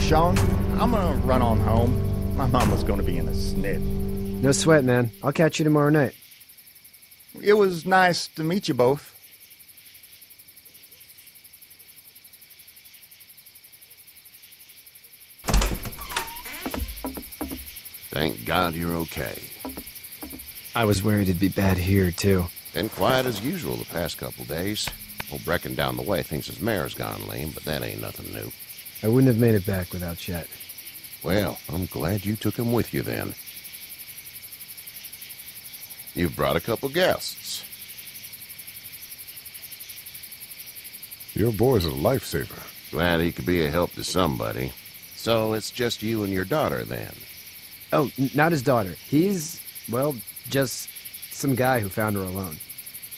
Shawn, I'm gonna run on home. My mama's gonna be in a snit. No sweat, man. I'll catch you tomorrow night. It was nice to meet you both. Thank God you're okay. I was worried it'd be bad here, too. Been quiet as usual the past couple days. Old Brecken down the way thinks his mare's gone lame, but that ain't nothing new. I wouldn't have made it back without Chet. Well, I'm glad you took him with you then. You've brought a couple guests. Your boy's a lifesaver. Glad he could be a help to somebody. So it's just you and your daughter then? Oh, not his daughter. He's, well, just some guy who found her alone.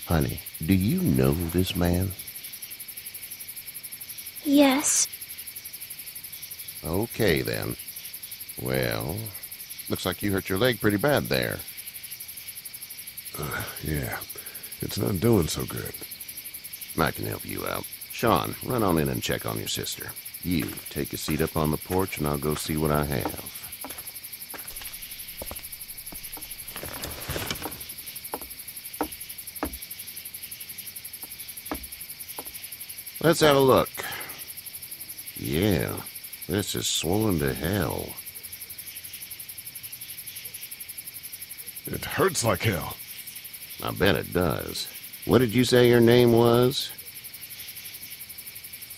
Honey, do you know this man? Yes. Okay, then. Well, looks like you hurt your leg pretty bad there. Yeah, it's not doing so good. I can help you out. Shawn, run on in and check on your sister. You, take a seat up on the porch and I'll go see what I have. Let's have a look. Yeah, this is swollen to hell. It hurts like hell. I bet it does. What did you say your name was?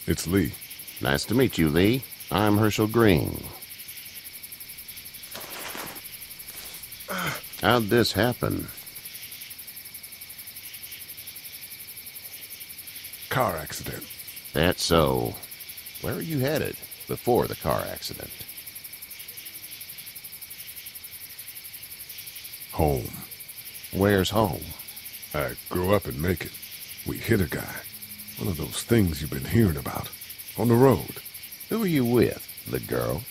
It's Lee. Nice to meet you, Lee. I'm Hershel Greene. How'd this happen? Car accident. That's so. Where are you headed before the car accident? Home. Where's home? I grew up in Macon. We hit a guy. One of those things you've been hearing about. On the road. Who are you with? The girl?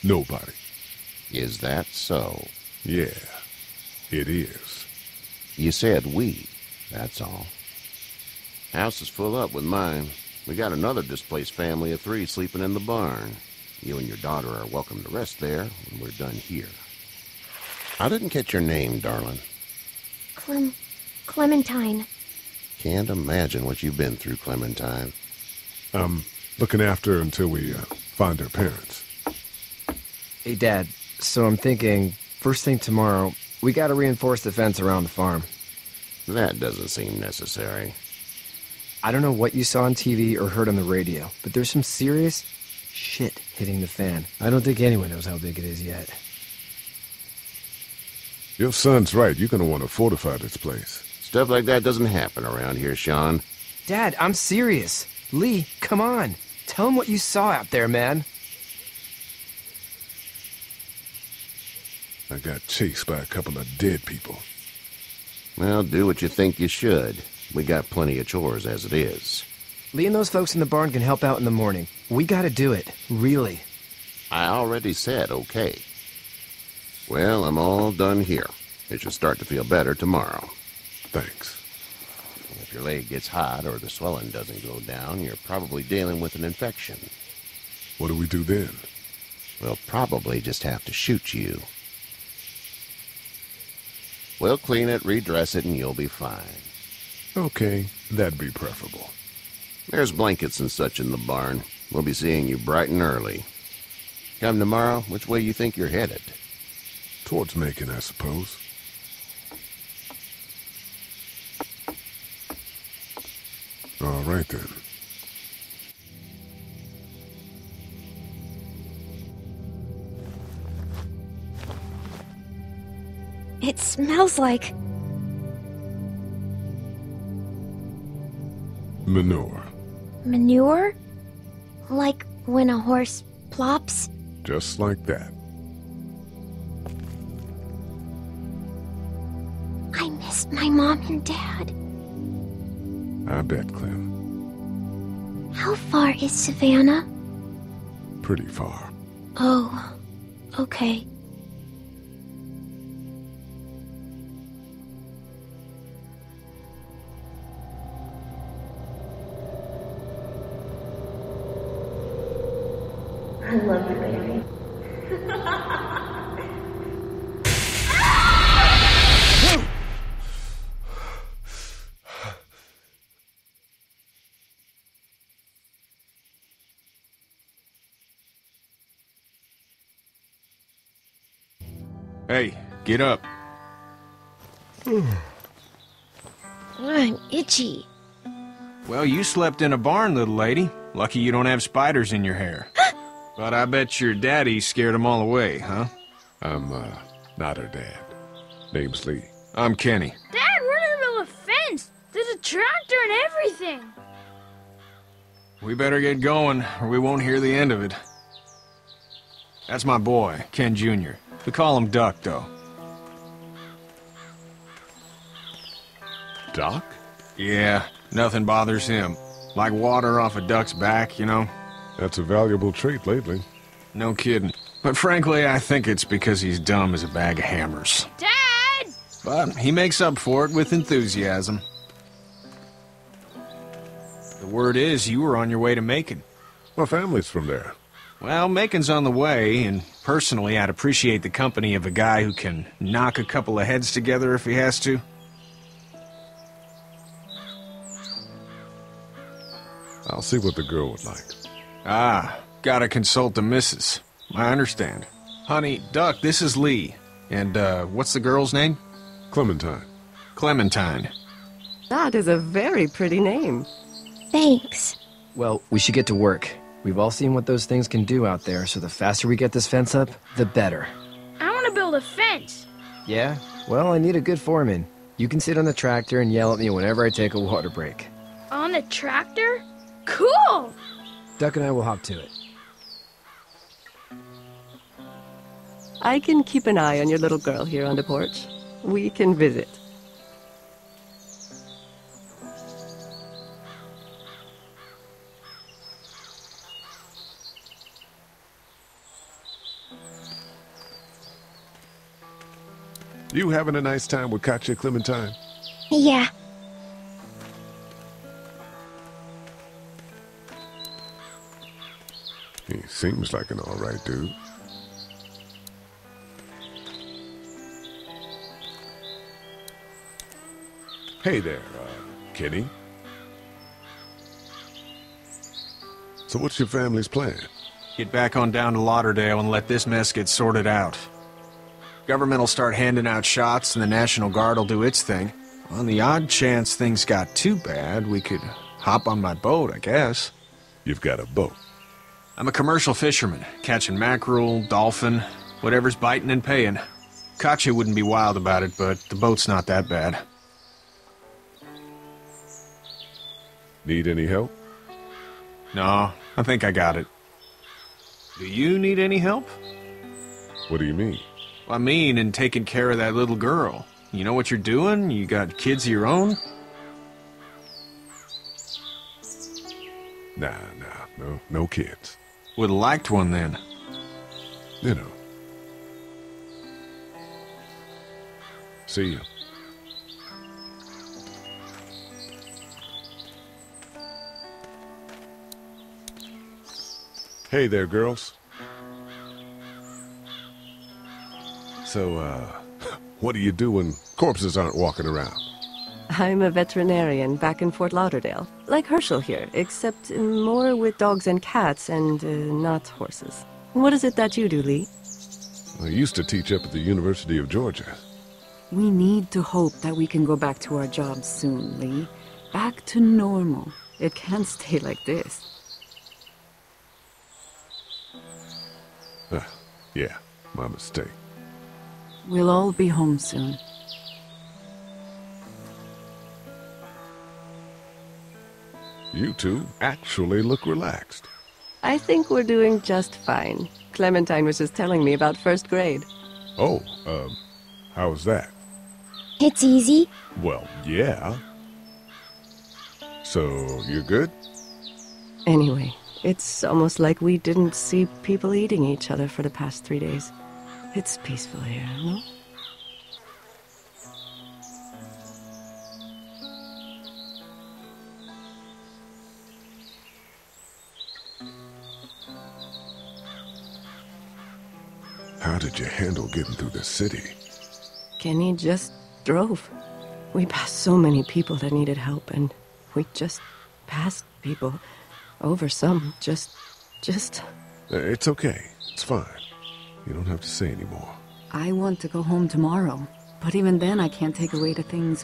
Nobody. Is that so? Yeah, it is. You said we. That's all. House is full up with mine. We got another displaced family of 3 sleeping in the barn. You and your daughter are welcome to rest there when we're done here. I didn't catch your name, darling. Clementine. Can't imagine what you've been through, Clementine. I'm looking after her until we find her parents. Hey, Dad, so I'm thinking, first thing tomorrow, we gotta reinforce the fence around the farm. That doesn't seem necessary. I don't know what you saw on TV or heard on the radio, but there's some serious shit hitting the fan. I don't think anyone knows how big it is yet. Your son's right. You're gonna want to fortify this place. Stuff like that doesn't happen around here, Shawn. Dad, I'm serious. Lee, come on. Tell him what you saw out there, man. I got chased by a couple of dead people. Well, do what you think you should. We got plenty of chores as it is. Lee and those folks in the barn can help out in the morning. We gotta do it. Really. I already said okay. Well, I'm all done here. It should start to feel better tomorrow. Thanks. If your leg gets hot or the swelling doesn't go down, you're probably dealing with an infection. What do we do then? We'll probably just have to shoot you. We'll clean it, redress it, and you'll be fine. Okay, that'd be preferable. There's blankets and such in the barn. We'll be seeing you bright and early. Come tomorrow, which way you think you're headed? Towards Macon, I suppose. All right, then. It smells like... Manure. manure? Like when a horse plops? Just like that. I miss my mom and dad. I bet, Clem. How far is Savannah? Pretty far. Oh, okay. love you, baby. Hey, get up. I'm itchy. Well, you slept in a barn, little lady. Lucky you don't have spiders in your hair. But I bet your daddy scared them all away, huh? I'm, not her dad. Name's Lee. I'm Kenny. Dad, we're in the middle of a fence. There's a tractor and everything. We better get going, or we won't hear the end of it. That's my boy, Ken Jr. We call him Duck, though. Doc? Yeah, nothing bothers him. Like water off a duck's back, you know? That's a valuable trait lately. No kidding. But frankly, I think it's because he's dumb as a bag of hammers. Dad! But he makes up for it with enthusiasm. The word is you were on your way to Macon. My family's from there. Well, Macon's on the way, and personally, I'd appreciate the company of a guy who can knock a couple of heads together if he has to. I'll see what the girl would like. Ah, gotta consult the missus. I understand. Honey, Duck, this is Lee. And, what's the girl's name? Clementine. Clementine. That is a very pretty name. Thanks. Well, we should get to work. We've all seen what those things can do out there, so the faster we get this fence up, the better. I want to build a fence. Yeah? Well, I need a good foreman. You can sit on the tractor and yell at me whenever I take a water break. On the tractor? Cool! Duck and I will hop to it. I can keep an eye on your little girl here on the porch. We can visit. You having a nice time with Katya, Clementine? Yeah. He seems like an alright dude. Hey there, Kenny. So what's your family's plan? Get back on down to Lauderdale and let this mess get sorted out. Government will start handing out shots and the National Guard will do its thing. On the odd chance things got too bad, we could hop on my boat, I guess. You've got a boat. I'm a commercial fisherman, catching mackerel, dolphin, whatever's biting and paying. Katya wouldn't be wild about it, but the boat's not that bad. Need any help? No, I think I got it. Do you need any help? What do you mean? I mean, in taking care of that little girl. You know what you're doing? You got kids of your own? Nah, no kids. Would've liked one then. You know. See ya. Hey there, girls. So, what do you do when corpses aren't walking around? I'm a veterinarian back in Fort Lauderdale, like Hershel here, except more with dogs and cats and not horses. What is it that you do, Lee? I used to teach up at the University of Georgia. We need to hope that we can go back to our jobs soon, Lee. Back to normal. It can't stay like this. Yeah, my mistake. We'll all be home soon. You two actually look relaxed. I think we're doing just fine. Clementine was just telling me about first grade. Oh, how was that? It's easy. Well, yeah. So, you're good? Anyway, it's almost like we didn't see people eating each other for the past 3 days. It's peaceful here, no? did you handle getting through the city? Kenny just drove. We passed so many people that needed help, and we just passed people. Over some, just... It's okay. It's fine. You don't have to say anymore. I want to go home tomorrow, but even then I can't take away the things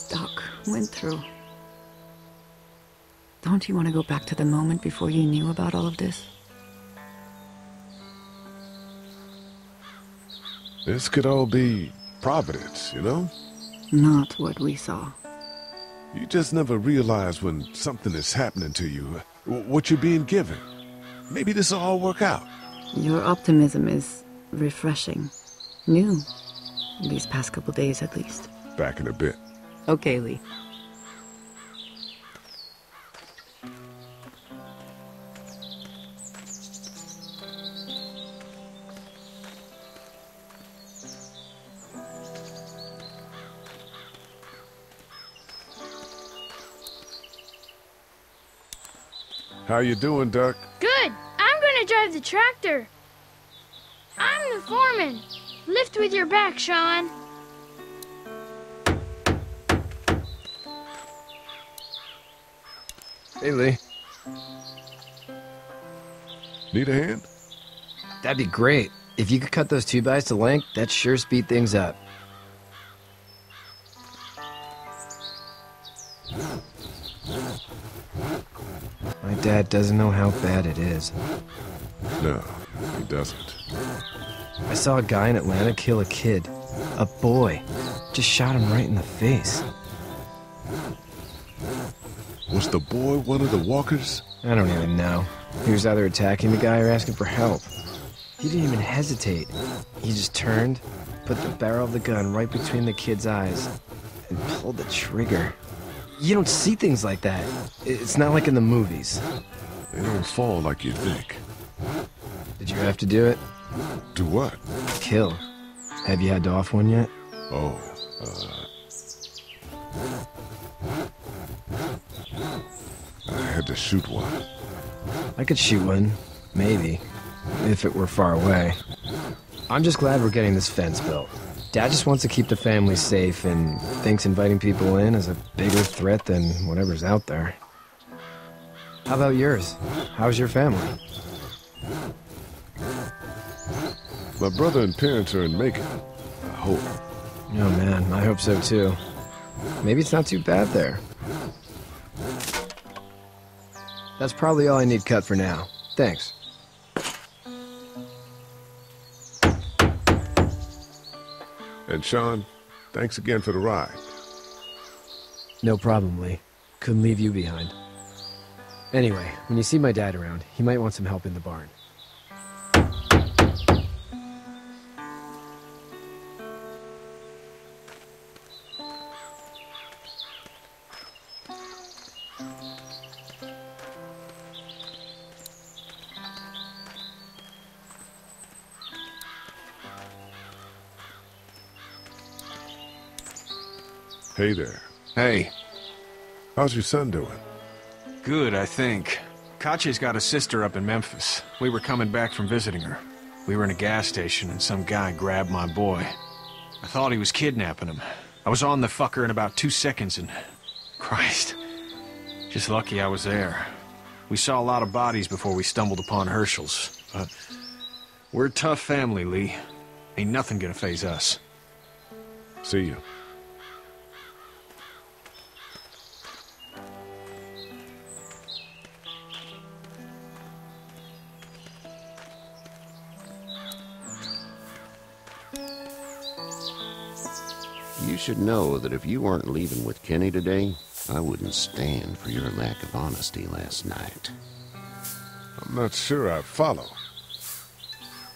Doc went through. Don't you want to go back to the moment before you knew about all of this? This could all be Providence, you know? Not what we saw. You just never realize when something is happening to you, what you're being given. Maybe this will all work out. Your optimism is refreshing. New. These past couple days, at least. Back in a bit. Okay, Lee. How you doing, Duck? Good. I'm gonna drive the tractor. I'm the foreman. Lift with your back, Shawn. Hey, Lee. Need a hand? That'd be great. If you could cut those 2x to length, that'd sure speed things up. My dad doesn't know how bad it is. No, he doesn't. I saw a guy in Atlanta kill a kid. A boy. Just shot him right in the face. Was the boy one of the walkers? I don't even know. He was either attacking the guy or asking for help. He didn't even hesitate. He just turned, put the barrel of the gun right between the kid's eyes, and pulled the trigger. You don't see things like that. It's not like in the movies. They don't fall like you think. Did you have to do it? Do what? Kill. Have you had to off one yet? Oh, I had to shoot one. I could shoot one. Maybe. If it were far away. I'm just glad we're getting this fence built. Dad just wants to keep the family safe and thinks inviting people in is a bigger threat than whatever's out there. How about yours? How's your family? My brother and parents are in Macon. I hope. Oh man, I hope so too. Maybe it's not too bad there. That's probably all I need cut for now. Thanks. And Shawn, thanks again for the ride. No problem, Lee. Couldn't leave you behind. Anyway, when you see my dad around, he might want some help in the barn. Hey there. Hey. How's your son doing? Good, I think. Kache's got a sister up in Memphis. We were coming back from visiting her. We were in a gas station and some guy grabbed my boy. I thought he was kidnapping him. I was on the fucker in about 2 seconds and... Christ. Just lucky I was there. We saw a lot of bodies before we stumbled upon Hershel's. But we're a tough family, Lee. Ain't nothing gonna faze us. See you. You should know that if you weren't leaving with Kenny today, I wouldn't stand for your lack of honesty last night. I'm not sure I'd follow.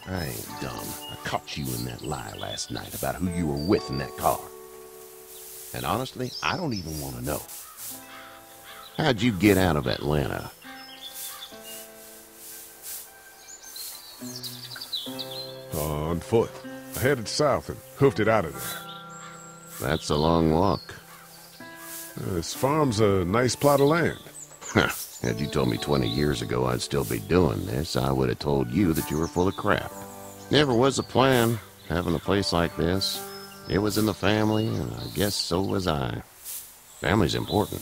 I ain't dumb. I caught you in that lie last night about who you were with in that car. And honestly, I don't even want to know. How'd you get out of Atlanta? On foot. I headed south and hoofed it out of there. That's a long walk. This farm's a nice plot of land. Had you told me 20 years ago I'd still be doing this, I would have told you that you were full of crap. Never was a plan, having a place like this. It was in the family, and I guess so was I. Family's important.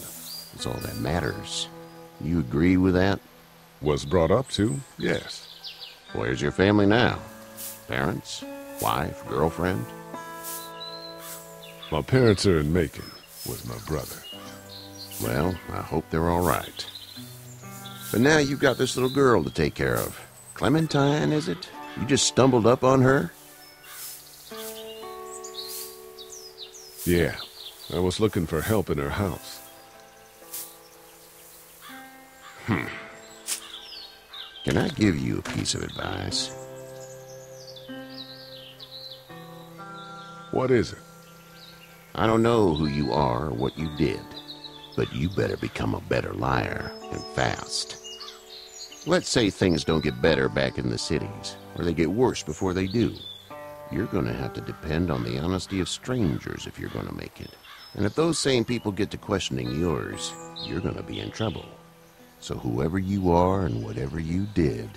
It's all that matters. You agree with that? Was brought up to, yes. Where's your family now? Parents? Wife? Girlfriend? My parents are in Macon with my brother. Well, I hope they're all right. But now you've got this little girl to take care of. Clementine, is it? You just stumbled up on her? Yeah, I was looking for help in her house. Can I give you a piece of advice? What is it? I don't know who you are or what you did, but you better become a better liar, and fast. Let's say things don't get better back in the cities, or they get worse before they do. You're gonna have to depend on the honesty of strangers if you're gonna make it. And if those same people get to questioning yours, you're gonna be in trouble. So whoever you are and whatever you did,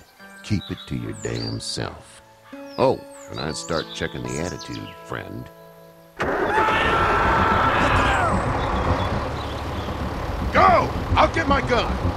keep it to your damn self. Oh, and I'd start checking the attitude, friend. Go! I'll get my gun!